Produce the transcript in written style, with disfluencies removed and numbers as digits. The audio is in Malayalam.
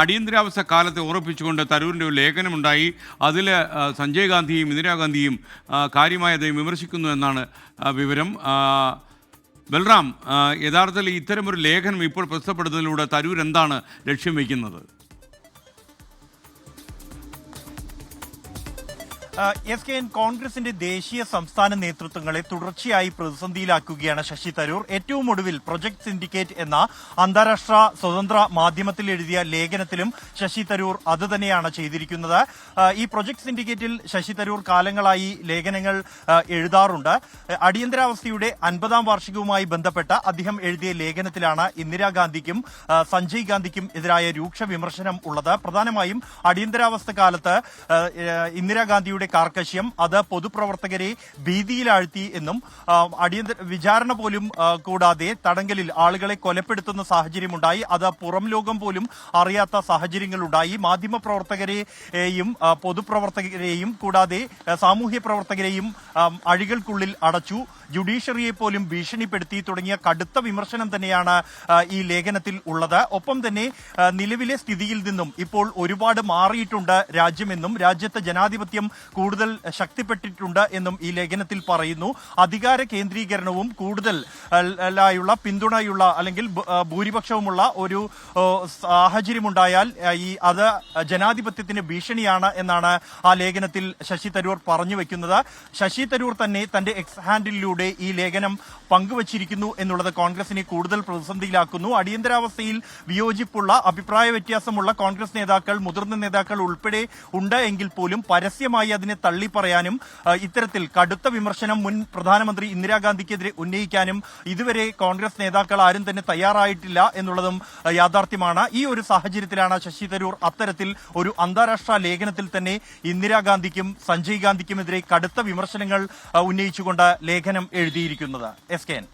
അടിയന്തരാവസ്ഥ കാലത്തെ ഉറപ്പിച്ചുകൊണ്ട് തരൂരിൻ്റെ ഒരു ലേഖനമുണ്ടായി. അതിൽ സഞ്ജയ് ഗാന്ധിയും ഇന്ദിരാഗാന്ധിയും കാര്യമായി വിമർശിക്കുന്നു എന്നാണ് വിവരം. ബൽറാം, യഥാർത്ഥത്തിൽ ഇത്തരമൊരു ലേഖനം ഇപ്പോൾ പ്രസിദ്ധപ്പെടുത്തുന്നതിലൂടെ തരൂർ എന്താണ് ലക്ഷ്യം വയ്ക്കുന്നത്? കോൺഗ്രസിന്റെ ദേശീയ സംസ്ഥാന നേതൃത്വങ്ങളെ തുടർച്ചയായി പ്രതിസന്ധിയിലാക്കുകയാണ് ശശി തരൂർ. ഏറ്റവും ഒടുവിൽ പ്രൊജക്ട് സിൻഡിക്കേറ്റ് എന്ന അന്താരാഷ്ട്ര സ്വതന്ത്ര മാധ്യമത്തിൽ എഴുതിയ ലേഖനത്തിലും ശശി തരൂർ അത് തന്നെയാണ് ചെയ്തിരിക്കുന്നത്. ഈ പ്രൊജക്ട് സിൻഡിക്കേറ്റിൽ ശശി തരൂർ കാലങ്ങളായി ലേഖനങ്ങൾ എഴുതാറുണ്ട്. അടിയന്തരാവസ്ഥയുടെ 50-ാം വാർഷികവുമായി ബന്ധപ്പെട്ട അദ്ദേഹം എഴുതിയ ലേഖനത്തിലാണ് ഇന്ദിരാഗാന്ധിക്കും സഞ്ജയ് ഗാന്ധിക്കും എതിരായ രൂക്ഷ വിമർശനം ഉള്ളത്. പ്രധാനമായും അടിയന്തരാവസ്ഥ കാലത്ത് ഇന്ദിരാഗാന്ധിയുടെ കാർക്കശ്യം അത് പൊതുപ്രവർത്തകരെ ഭീതിയിലാഴ്ത്തി എന്നും വിചാരണ പോലും കൂടാതെ തടങ്കലിൽ ആളുകളെ കൊലപ്പെടുത്തുന്ന സാഹചര്യമുണ്ടായി. അത് പുറം ലോകം പോലും അറിയാത്ത സാഹചര്യങ്ങളുണ്ടായി. മാധ്യമപ്രവർത്തകരെയും പൊതുപ്രവർത്തകരെയും കൂടാതെ സാമൂഹ്യ പ്രവർത്തകരെയും അഴികൾക്കുള്ളിൽ അടച്ചു. ജുഡീഷ്യറിയെ പോലും ഭീഷണിപ്പെടുത്തി തുടങ്ങിയ കടുത്ത വിമർശനം തന്നെയാണ് ഈ ലേഖനത്തിൽ ഉള്ളത്. ഒപ്പം തന്നെ നിലവിലെ സ്ഥിതിയിൽ നിന്നും ഇപ്പോൾ ഒരുപാട് മാറിയിട്ടുണ്ട് രാജ്യമെന്നും രാജ്യത്തെ ജനാധിപത്യം കൂടുതൽ ശക്തിപ്പെട്ടിട്ടുണ്ട് എന്നും ഈ ലേഖനത്തിൽ പറയുന്നു. അധികാര കേന്ദ്രീകരണവും കൂടുതൽ പിന്തുണയുള്ള അല്ലെങ്കിൽ ഭൂരിപക്ഷവുമുള്ള ഒരു സാഹചര്യമുണ്ടായാൽ അത് ജനാധിപത്യത്തിന് ഭീഷണിയാണ് എന്നാണ് ആ ലേഖനത്തിൽ ശശി തരൂർ പറഞ്ഞു വെക്കുന്നത്. ശശി തരൂർ തന്നെ തന്റെ എക്സ് ഹാൻഡിലൂടെ ഈ ലേഖനം പങ്കുവച്ചിരിക്കുന്നു എന്നുള്ളത് കോൺഗ്രസിനെ കൂടുതൽ പ്രതിസന്ധിയിലാക്കുന്നു. അടിയന്തരാവസ്ഥയിൽ വിയോജിപ്പുള്ള അഭിപ്രായ വ്യത്യാസമുള്ള കോൺഗ്രസ് നേതാക്കൾ, മുതിർന്ന നേതാക്കൾ ഉൾപ്പെടെ ഉണ്ട് എങ്കിൽ പോലും പരസ്യമായി അതിനെ തള്ളിപ്പറയാനും ഇത്തരത്തിൽ കടുത്ത വിമർശനം മുൻ പ്രധാനമന്ത്രി ഇന്ദിരാഗാന്ധിക്കെതിരെ ഉന്നയിക്കാനും ഇതുവരെ കോൺഗ്രസ് നേതാക്കൾ ആരും തന്നെ തയ്യാറായിട്ടില്ല എന്നുള്ളതും യാഥാർത്ഥ്യമാണ്. ഈ ഒരു സാഹചര്യത്തിലാണ് ശശി തരൂർ അത്തരത്തിൽ ഒരു അന്താരാഷ്ട്ര ലേഖനത്തിൽ തന്നെ ഇന്ദിരാഗാന്ധിക്കും സഞ്ജയ് ഗാന്ധിക്കുമെതിരെ കടുത്ത വിമർശനങ്ങൾ ഉന്നയിച്ചുകൊണ്ട് ലേഖനം എഴുതിയിരിക്കുന്നത്. SKN